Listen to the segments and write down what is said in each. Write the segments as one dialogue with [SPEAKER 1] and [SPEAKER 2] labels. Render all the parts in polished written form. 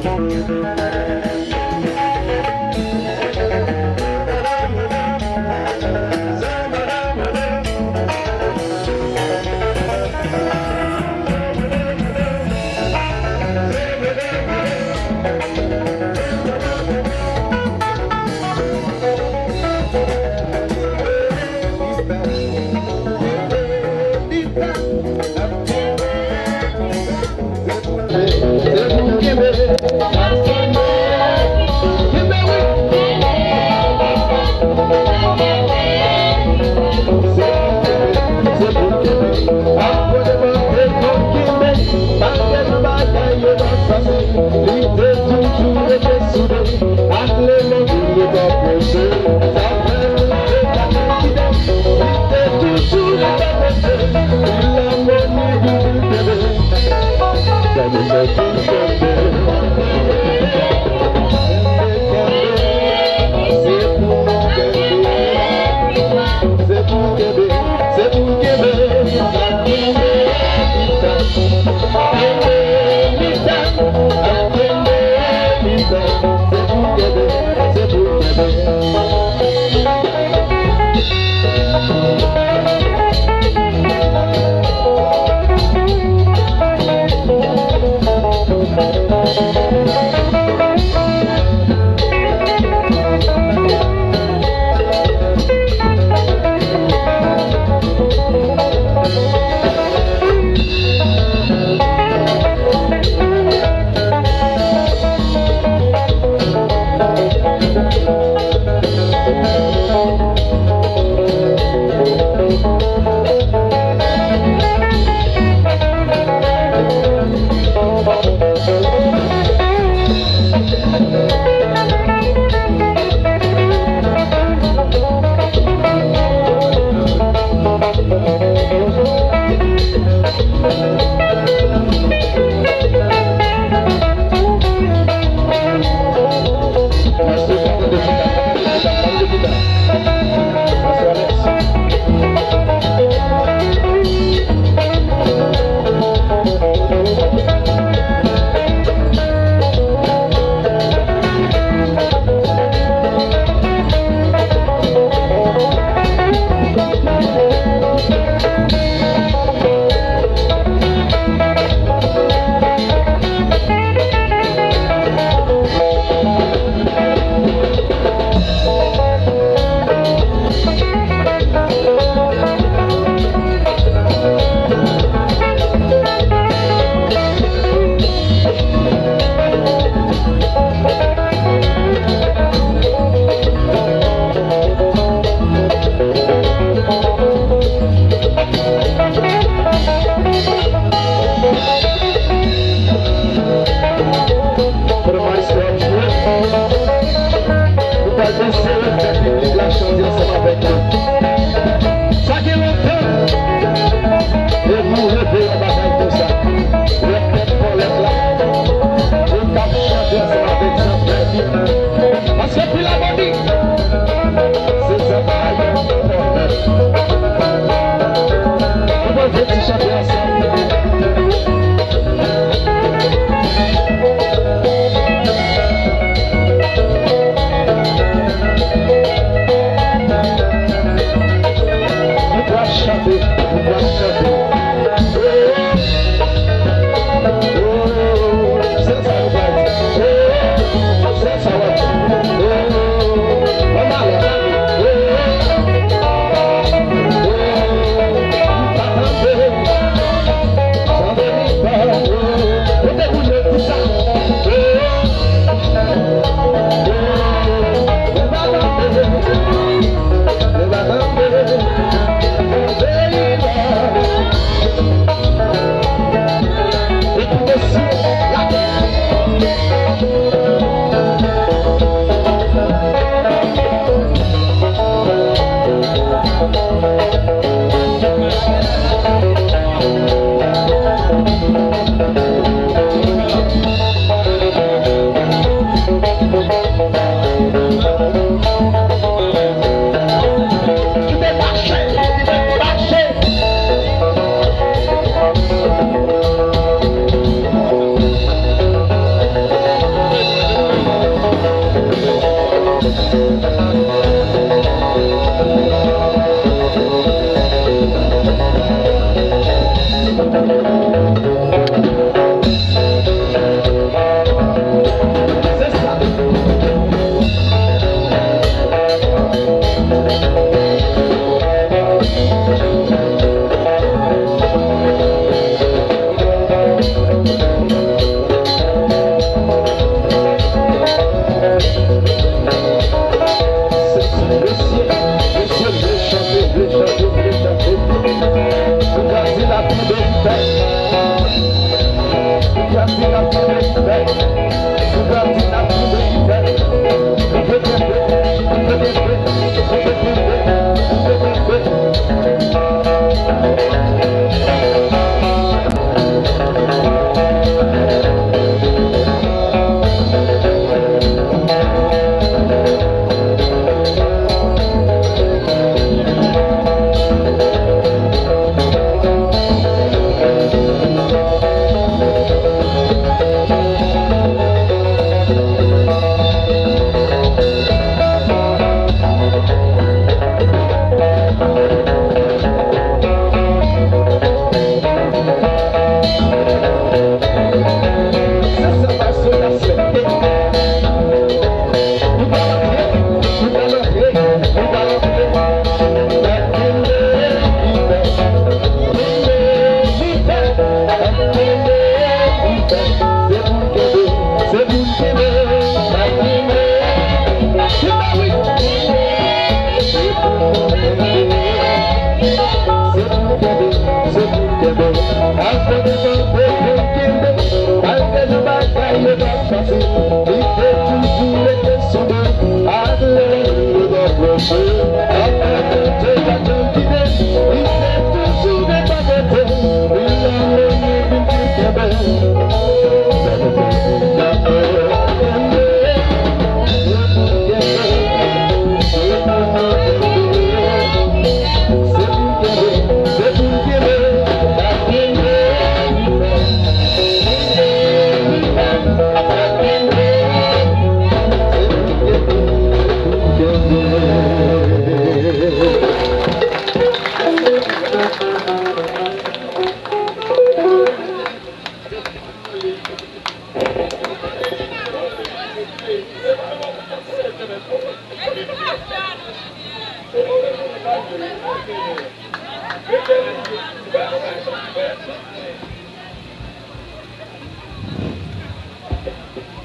[SPEAKER 1] Baby,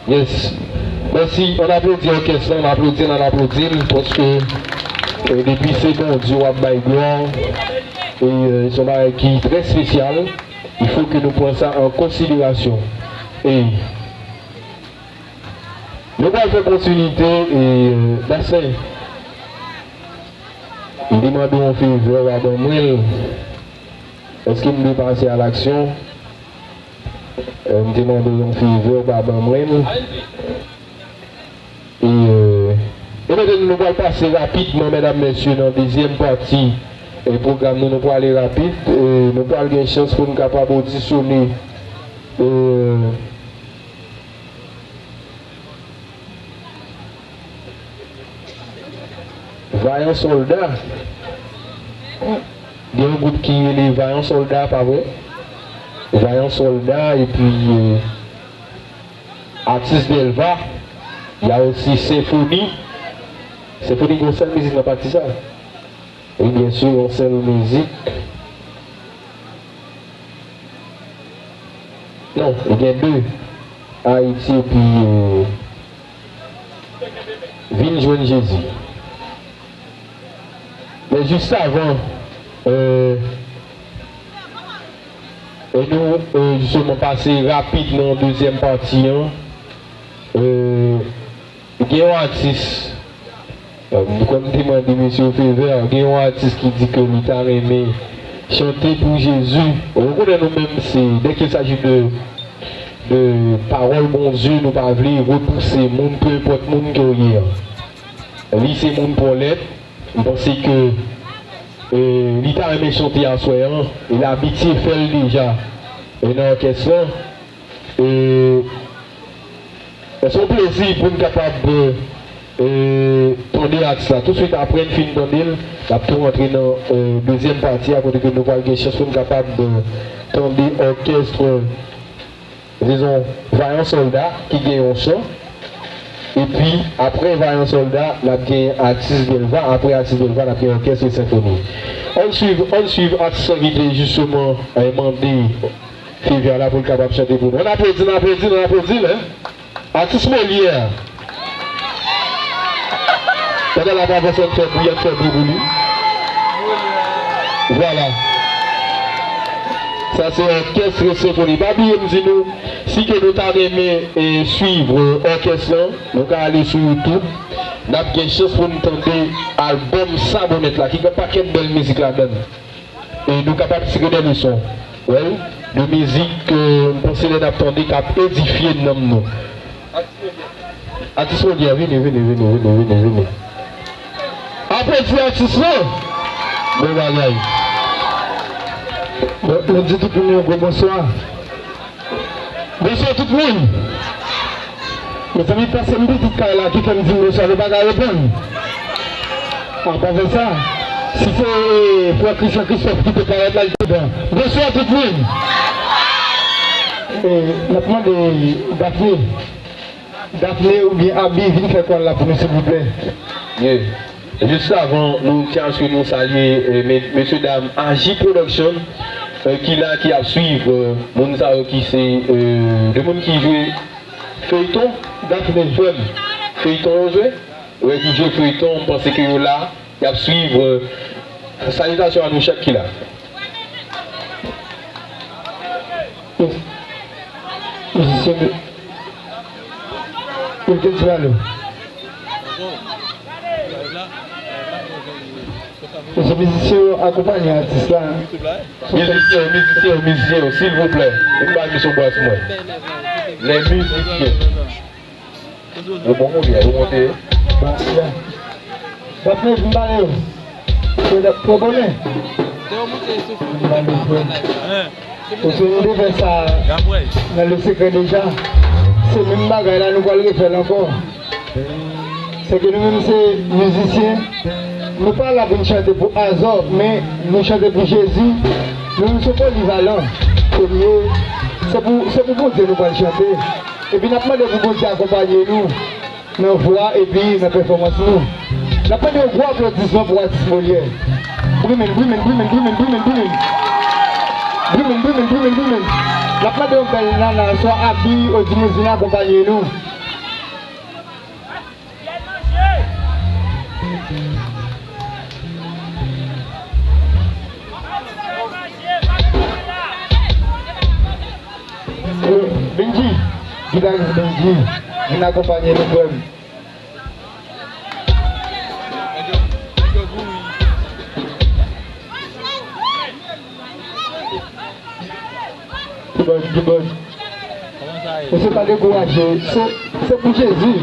[SPEAKER 1] Yes. Merci. On applaudit l'orchestre, on applaudit parce que depuis c'est bon, Dieu a baillé gloire. Et c'est un qui est très spécial. Il faut que nous prenions ça en considération. Et nous allons faire continuité et d'assez. Il demande un faveur à Domril. Est-ce qu'il me passer à l'action? Me demande un faveur à Domril. Et maintenant nous allons passer rapidement, mesdames, messieurs, dans la deuxième partie. Et programme nous allons aller rapide. Nous allons avoir une chance pour nous capables d'auditionner. Vaillant soldat. Il y a un groupe qui est les vaillants soldats, pas vrai? Vaillants soldats et puis artistes d'Elva. Il y a aussi Symphonie. Symphonie qui est une seule musique dans partie ça. Et bien sûr, une seule musique. Non, il y a deux. Haïti et puis Ville Joine Jésus. Mais juste avant, et nous justement passer rapide dans la deuxième partie. Il y a un artiste, comme demande M. Fever, il y a un artiste qui dit que nous avons aimé chanter pour Jésus. On reconnaît nous-mêmes, dès qu'il s'agit de paroles, bon Dieu, nous ne pouvons pas repousser le monde, peu importe le monde qui est. Lui, c'est le monde pour l'être. Je pense que l'État aimé chanter en soyant, il a habitué fait déjà dans l'orchestre. Et c'est un plaisir pour nous capables de tourner à ça. Tout de suite après une fin de tournée, nous allons rentrer dans la deuxième partie, à côté que nous avons des choses pour nous capables de tourner l'orchestre, disons, Vaillant Soldat qui gagne un chant. Et puis, après Vaillant Soldat, la gagne artiste d'Elva. Après artiste d'Elva, la gagne orchestre et symphonie. On suit artiste qui est justement demandé Février là pour le capable de chanter pour nous. On applaudit, hein? Artiste Molière. Pendant la personne fait bouillir, fait brûler. Voilà. Ça c'est orchestre et symphonie. Babi, nous si que nous t'avons aimé suivre l'orchestre, nous allons aller sur YouTube. Nous avons une chance pour nous entendre l'album Sabonnette là, qui a un paquet de belles musiques là-dedans. Et nous sommes capables de tirer des leçons. Oui, de musique que nous pensons d'attendre qui a édifié nous. Artiste Molière, venez. Après tu artiste là, bon bagaille. On dit tout le monde bonsoir. Bonsoir tout le monde. Mes amis, passez une petite caille là qui fait me dire bonsoir, je ne vais pas répondre. On va faire ça. Si c'est pour Christian Christophe qui peut paraître là, il peut bien. Bonsoir tout le monde. Et maintenant de Daphné ou bien Abi, venez faire quoi là pour nous s'il vous plaît. Yeah. Juste avant, nous tiens à ce que nous saluons messieurs dames AJ Production qui a suivre qui c'est le monde qui joue feuilleton, Daphné Jeune, feuilleton joué, ouais, qui joue feuilleton, on pense que là, il a suivre salutation à nous chaque qui là.
[SPEAKER 2] Quelqu'un qui va là. Et ce musicien accompagne l'artiste là.
[SPEAKER 1] Musiciens, s'il vous plaît. Ne pas sur bois moi. Les musiciens. Le bon mot, vous montez.
[SPEAKER 2] Après, vous m'allez. C'est pour bonnet. Parce que nous devons faire ça dans le secret déjà. C'est même bagaille là, nous allons le faire encore. C'est que nous-mêmes, c'est musiciens. Nous ne parlons pas pour chanter pour hasard, mais nous chantons pour Jésus. Nous ne sommes pas polyvalents. C'est pour bon Dieu nous allons chanter. Et puis nous demandons pour bon Dieu accompagner nous dans la voix et puis dans la performance. Nous avons demandé un gros applaudissement pour l'artiste Molière. Boumen. La part de Bellana soit habillé au Dimousin accompagner nous. Benji, guitariste Benji, vient accompagner nous. Bon. Ne sois pas découragé, c'est pour Jésus.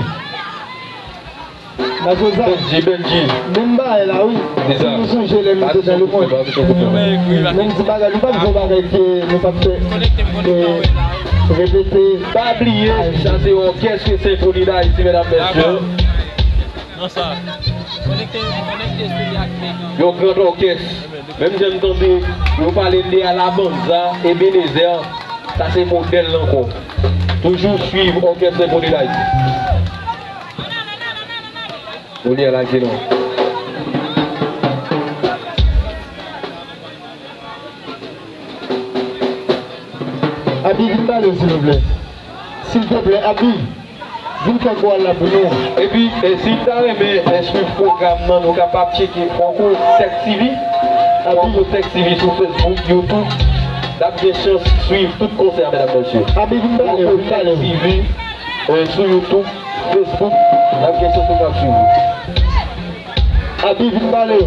[SPEAKER 2] La
[SPEAKER 1] Benji.
[SPEAKER 2] Même pas là, oui. Nous sommes chez les musées dans le monde. Même si nous ne pouvons pas répéter.
[SPEAKER 1] Pas oublier, ça c'est orchestre symphonie là ici, mesdames, messieurs.
[SPEAKER 3] Non, ça. Connectez
[SPEAKER 1] un grand orchestre. Même si j'entendais, vous parlez de à la Banza et Bénézer, ça c'est modèle encore. Toujours suivre l'orchestre symphonie là ici. On est à la gueule.
[SPEAKER 2] Abi, viens parler s'il vous plaît. S'il te plaît, Abi, viens faire quoi là pour nous.
[SPEAKER 1] Et puis, si tu as aimé suivre le programme, nous sommes capables de checker Franco Tech TV. Franco Tech TV sur Facebook, YouTube. D'après chance suivre tout le concert, mesdames et messieurs.
[SPEAKER 2] Abi, viens parler,
[SPEAKER 1] Franco Tech TV sur YouTube, Facebook. D'après chance tout le suivre.
[SPEAKER 2] Abi, viens parler.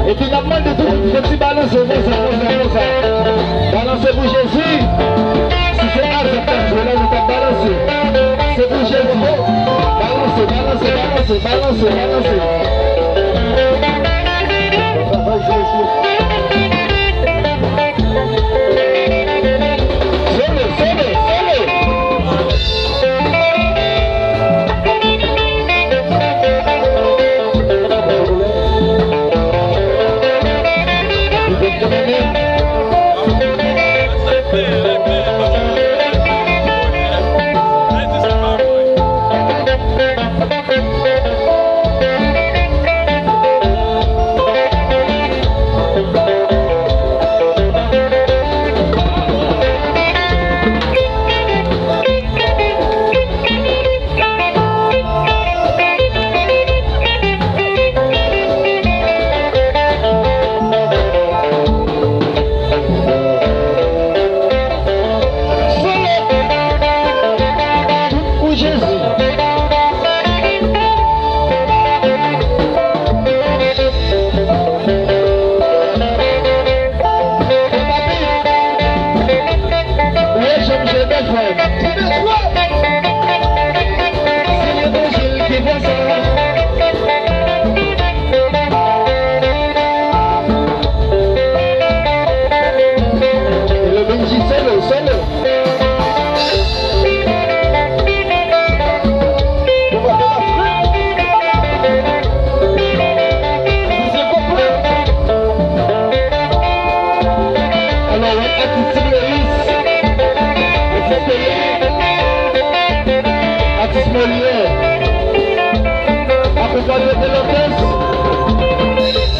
[SPEAKER 2] Et puis, on demande de tout le petit balancer, comme ça. Balancez pour Jésus. Si c'est acceptable, là, nous t'as balancé. C'est pour Jésus. Balancez.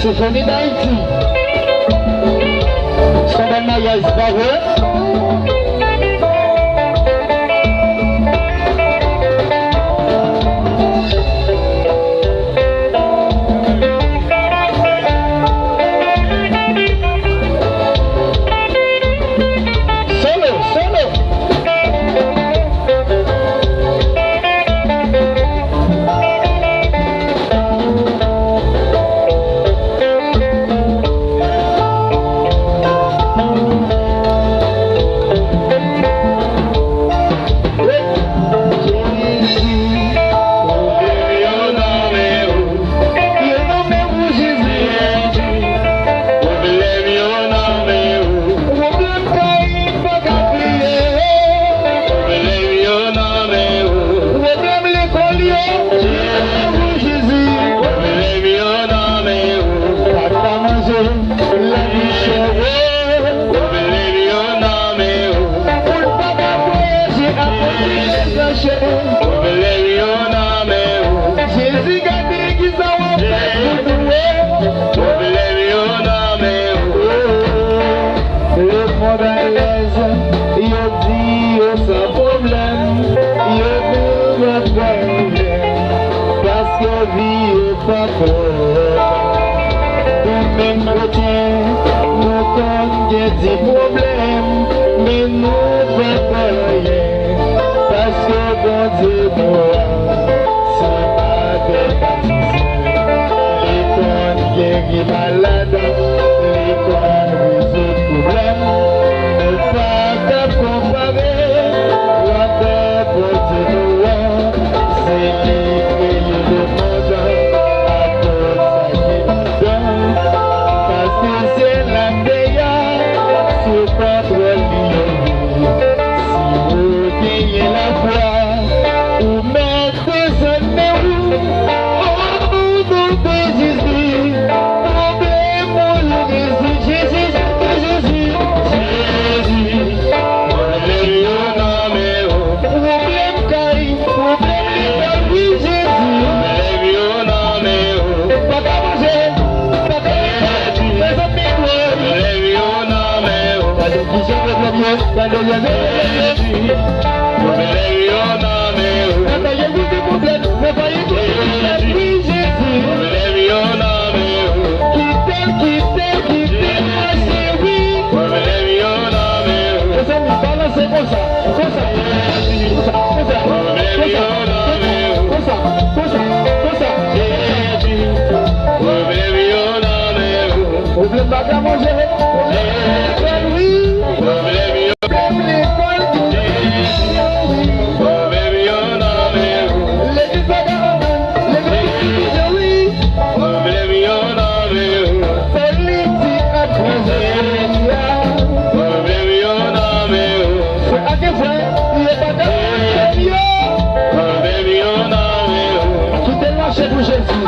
[SPEAKER 2] C'est venu d'Haïti. Son mariage pas vrai. Baga manger. Oui. Pour Jésus.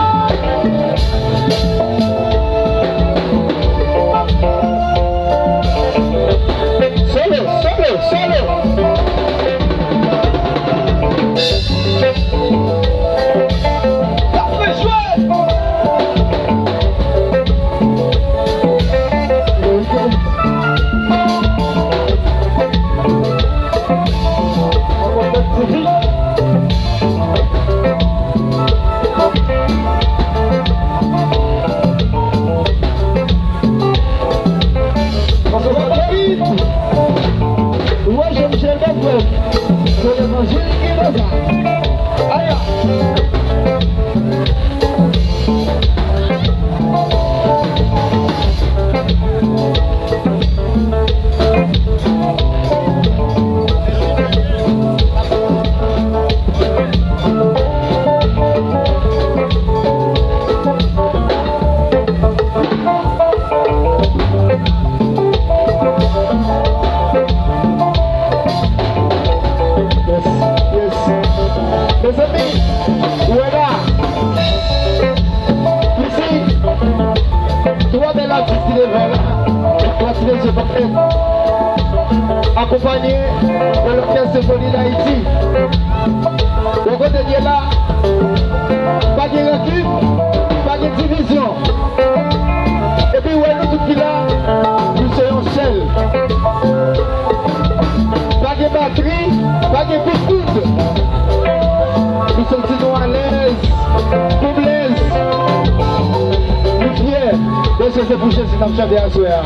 [SPEAKER 2] Accompagné de l'Orchestre Symphonie d'Haïti. Au côté de là, pas de recul, pas de division. Et puis, ouais, nous tous qui là, nous sommes seuls. Pas de batterie, pas de coup de coude. Nous sommes sinon à l'aise, faiblesse. Nous fiers de se bouger si nous sommes à soir.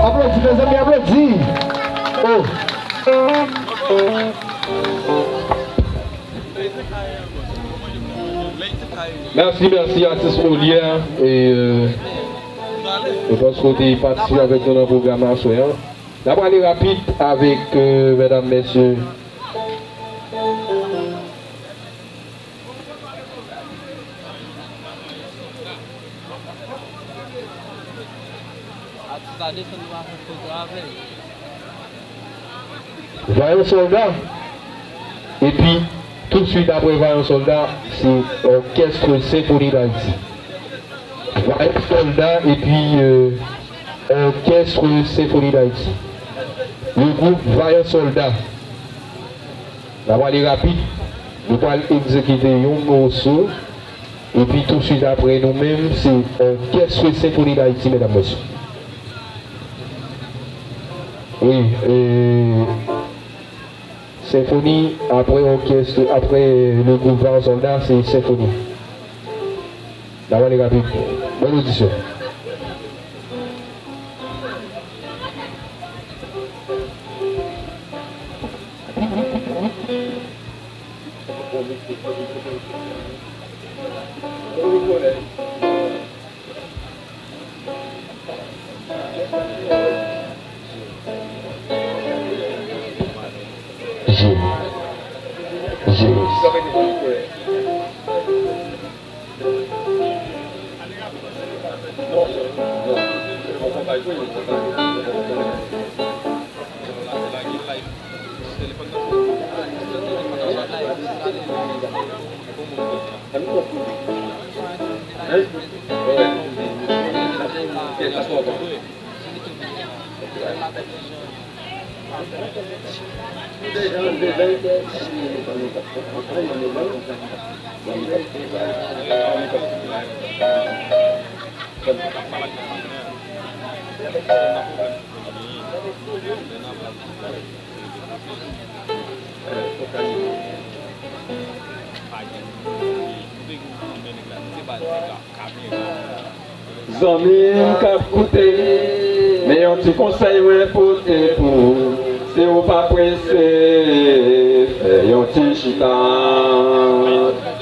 [SPEAKER 2] Applaudis, mes amis, applaudis. Oh.
[SPEAKER 1] Merci artiste Molière et je pense qu'on est parti avec nous dans le programme à soir. On va aller rapide avec mesdames, messieurs. Vaillant soldat. Et puis, tout de suite après Vaillant soldat, c'est Orchestre Symphonie d'Haïti. Vaillant soldat et puis Orchestre Symphonie d'Haïti. Le groupe Vaillant soldat. On va aller rapide. Nous allons exécuter un morceau. Et puis tout de suite après nous-mêmes, c'est Orchestre Symphonie d'Haïti, mesdames et messieurs. Oui, symphonie, après orchestre, après le groupe Vaillant soldat, c'est symphonie. D'abord les rapides. Bonne audition.
[SPEAKER 4] Zami kap koute, mais on te conseille ouais pote pour, si ou pas pressé, fais un petit chita,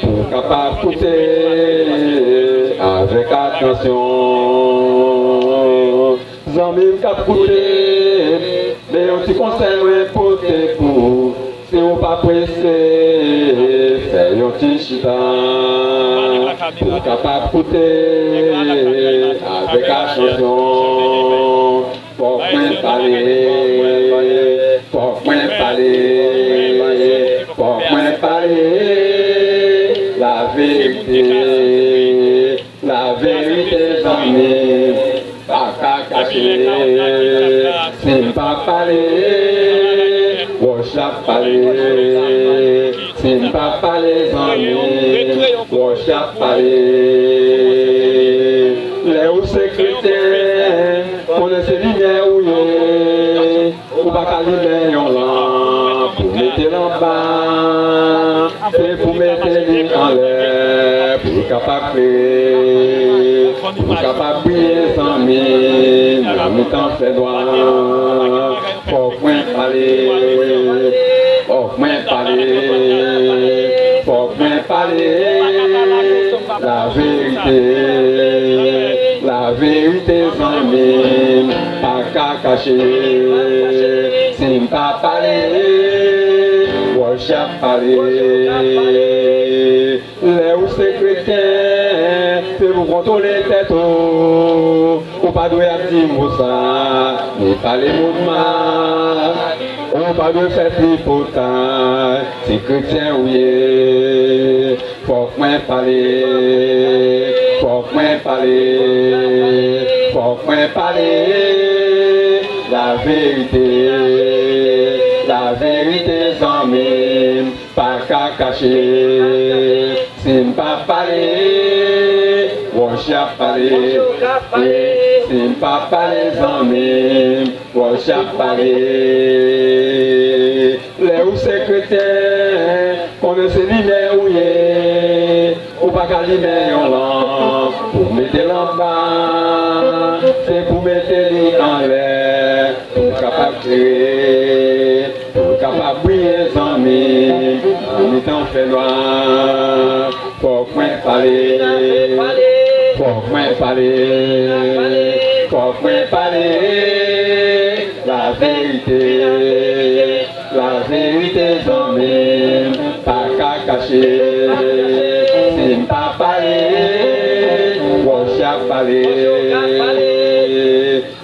[SPEAKER 4] pour capable coûter avec attention. Zami kap koute, mais on te conseille ouais pote pour, si ou pas pressé, fais un petit chita, pour capable coûter avec attention. Faut moins parler, faut moins parler, faut moins parler. La vérité, j'en ai pas qu'à cacher. C'est pas parler, on chape parler. C'est pas parler, j'en ai, on chape parler. Les hauts chrétiens, on est ces lumières où il est, ou pas qu'à l'hiver, on l'a, pour mettre en bas, et pour mettre les en l'air, pour capable prier, pour capable prier sans mine, la mi-temps fait droit, faut moins parler, faut moins parler, faut moins parler, la vérité sans mine, pas qu'à cacher, c'est pas parler, on chape parler. Les ou c'est chrétiens, c'est vous contrôler tête, ou pas doit dire mot ça, mais parler mot mal, ou pas doit faire tripotant, c'est chrétien oui, faut moins parler. Faut moins parler, faut moins parler, la vérité sans mime, pas qu'à cacher, c'est pas parler, on chape parler, c'est pas parler sans mime, on chape parler, les ou c'est chrétiens, qu'on ne sait ni les ouillés, ou pas qu'à l'hiver on l'a. Pour mettre l'en bas, c'est pour mettre les en l'air, pour capable créer, pour capable briller sans mine, en mi-temps fait noir, faut moins parler, faut moins parler, faut moins parler, la vérité sans mine, pas qu'à cacher, c'est pas parler.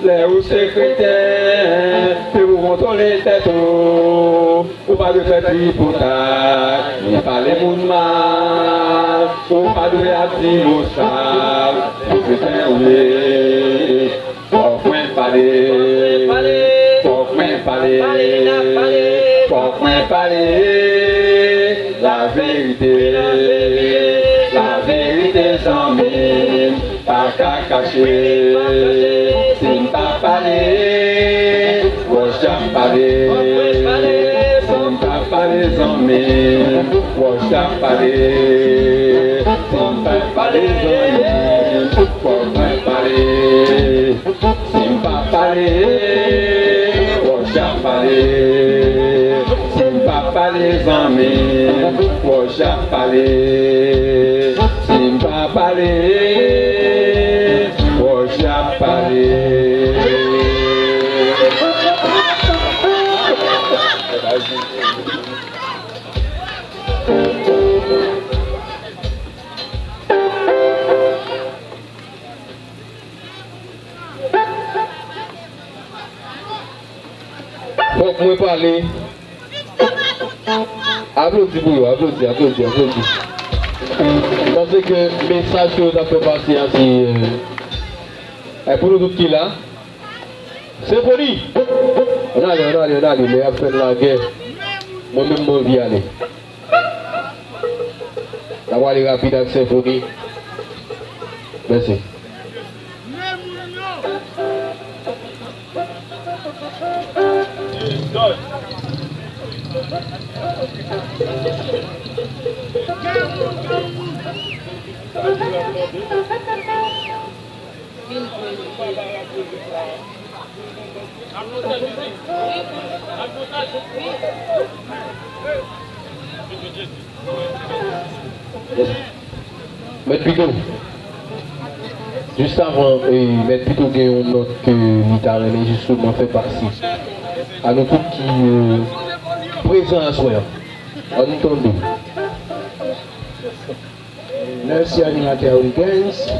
[SPEAKER 4] Les ou c'est chrétiens, puis vous contrôlez tête, ou pas de faire tripotage, ni parler mon mal, ou pas de faire dire sale, les chrétiens oui, faut moins parler, faut moins parler, faut moins parler, la vérité sans mine, pas qu'à cacher, c'est pas parler, on chape parler, c'est pas parler sans mine, on chape parler, c'est pas parler sans mine, faut moins parler, c'est pas parler, on chape parler, c'est pas parler sans mine, on chape parler. Pas parler, faut jamais parler.
[SPEAKER 1] Faut que vous parlez. Applaudis pour vous, applaudis. Parce que le message que vous avez fait passer ainsi, pour nous tous qui là, c'est pour lui. On allait, mais après la guerre, moi-même, je vais aller. On va aller rapide avec symphonie. Merci. Mais plutôt, juste avant, mais plutôt qu'il y a une note que l'État remet justement fait partie. À nous tous qui présents à soi. On entend.
[SPEAKER 2] Merci animateur Wiggins.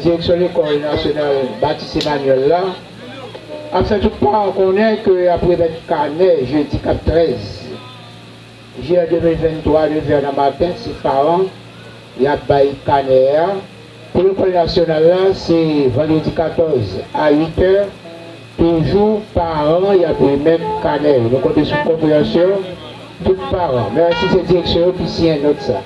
[SPEAKER 2] Direction de l'école nationale Baptiste Emmanuel là. Après tout part, on connaît qu'après être canet, jeudi 4-13, juillet 2023, 9h du matin, ses parents, il y a bail canet. Pour l'école nationale là, c'est vendredi 14 à 8h. Toujours parents, il y a le même canet. Donc on est sous compréhension, tous parents. Merci cette direction qui signe un autre ça.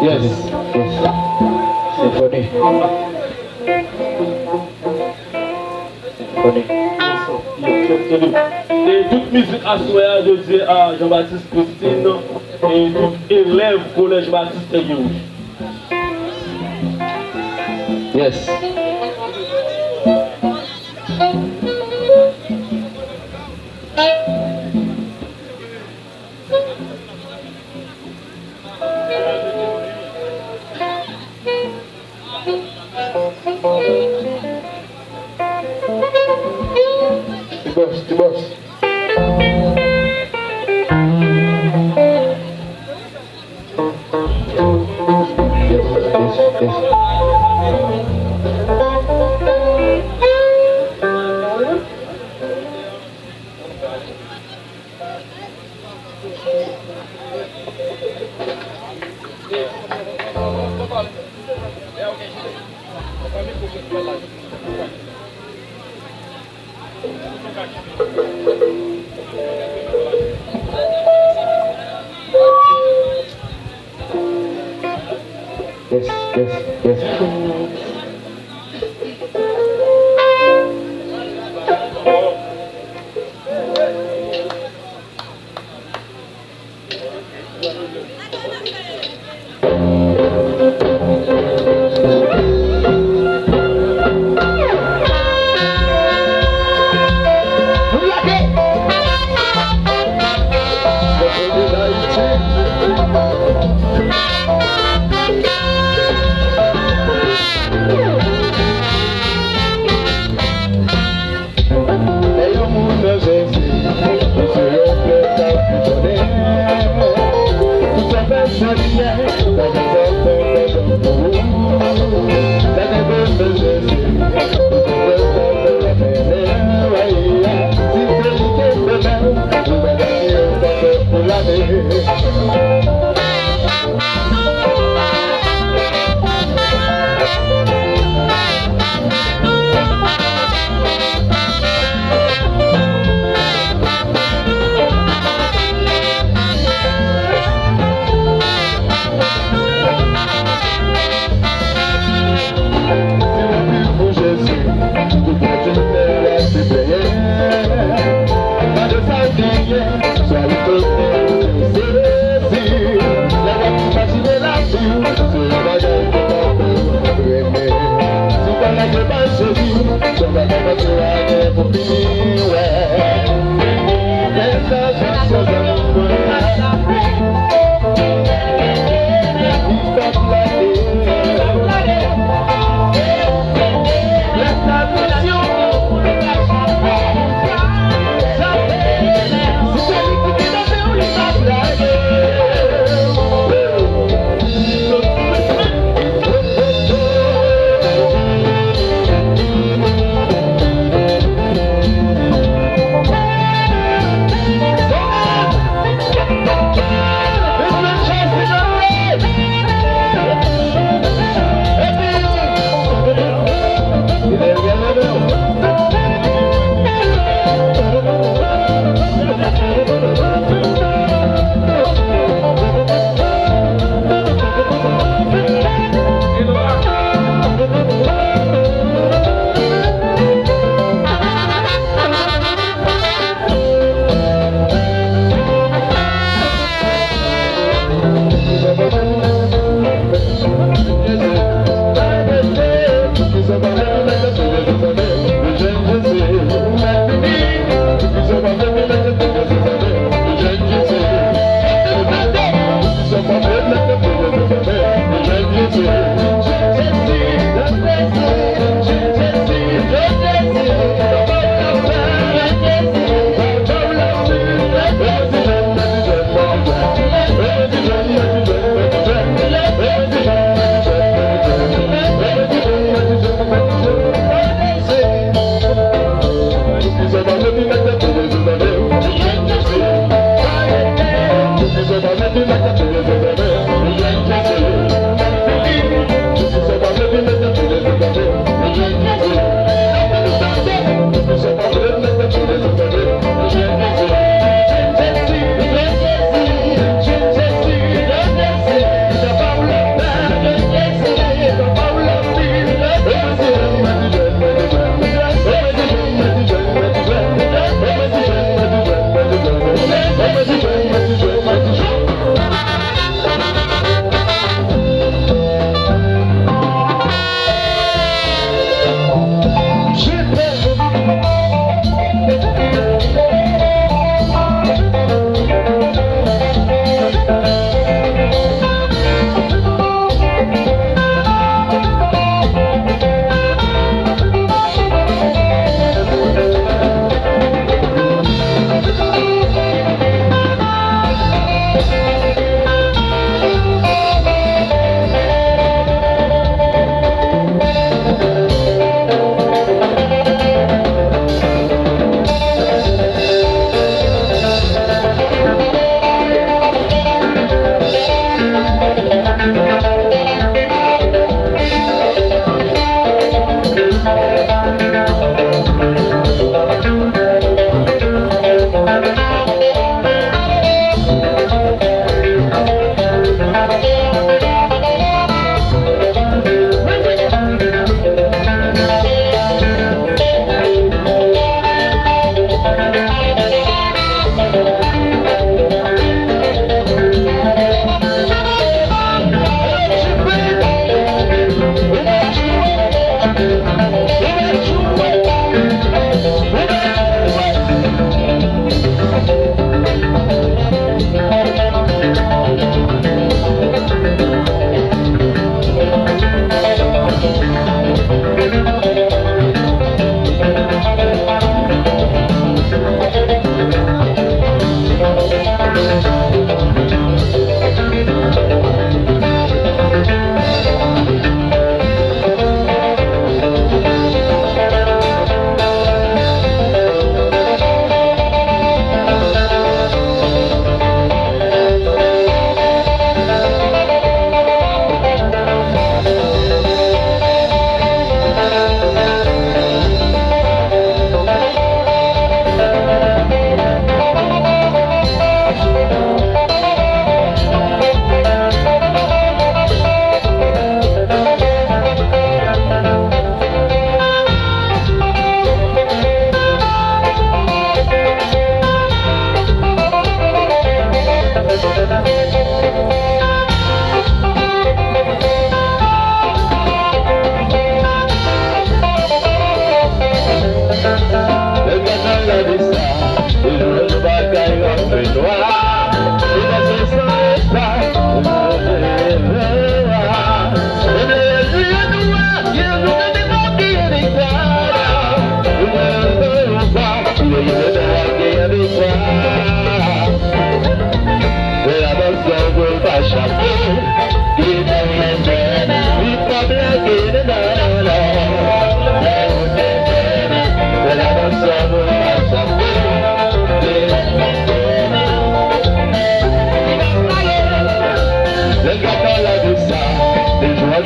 [SPEAKER 1] Yes, yes. Symphonie.
[SPEAKER 3] Et toute musique à soi, je dis à Jean-Baptiste Christine et tout élève collège Baptiste Guillaume.
[SPEAKER 1] Yes. Tu bosses. Yes.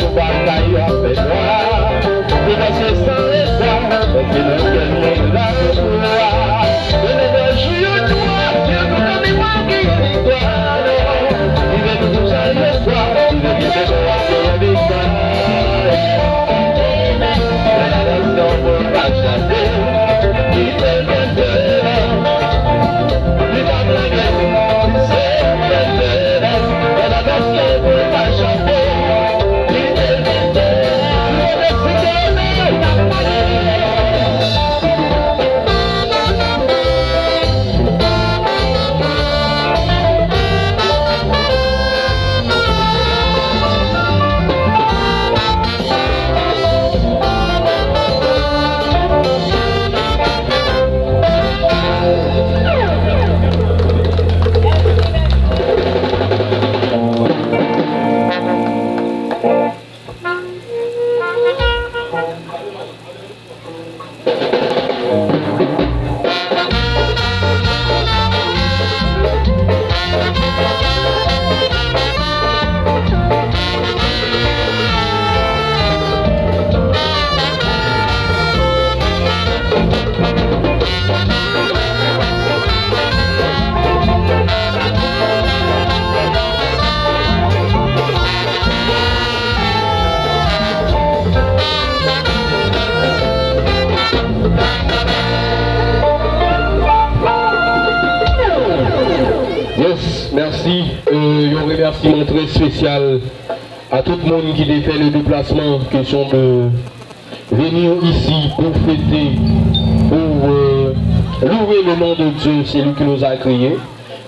[SPEAKER 1] nous bataille à fait noir. De danser sans espoir, c'est le ciel de la gloire. De l'énergie au noir, Dieu nous donne des mois qui est victoire. Il veut nous toucher à l'espoir, il veut qu'il se voit qui est victoire. La nation ne peut pas chasser, il veut bien te il va me la c'est maintenant. Et la nation ne peut pas chanter, il veut bien te merci. Un remerciement très spécial à tout le monde qui a fait le déplacement, question de venir ici pour fêter, pour louer le nom de Dieu, c'est lui qui nous a créés.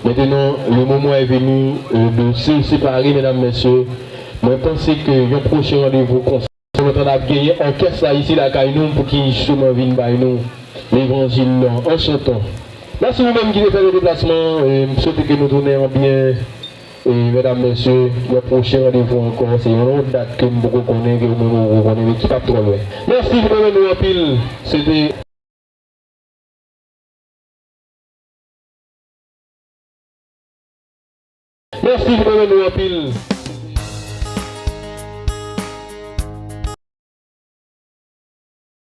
[SPEAKER 1] Maintenant, le moment est venu de se séparer, mesdames, messieurs. Moi, je pense que le prochain rendez-vous, on est en train de gagner un orchestre ici, la Caïnou, pour qu'il justement vienne par nous l'évangile en chantant. Merci vous-même qui avez fait le déplacement. Je souhaite que nous tournions bien. Et mesdames, messieurs, le prochain rendez-vous encore, c'est une autre date que nous connaissons, que vous connaissez, qui pas trop loin. Merci vous-même, en pile. C'était. Merci vous-même, en pile.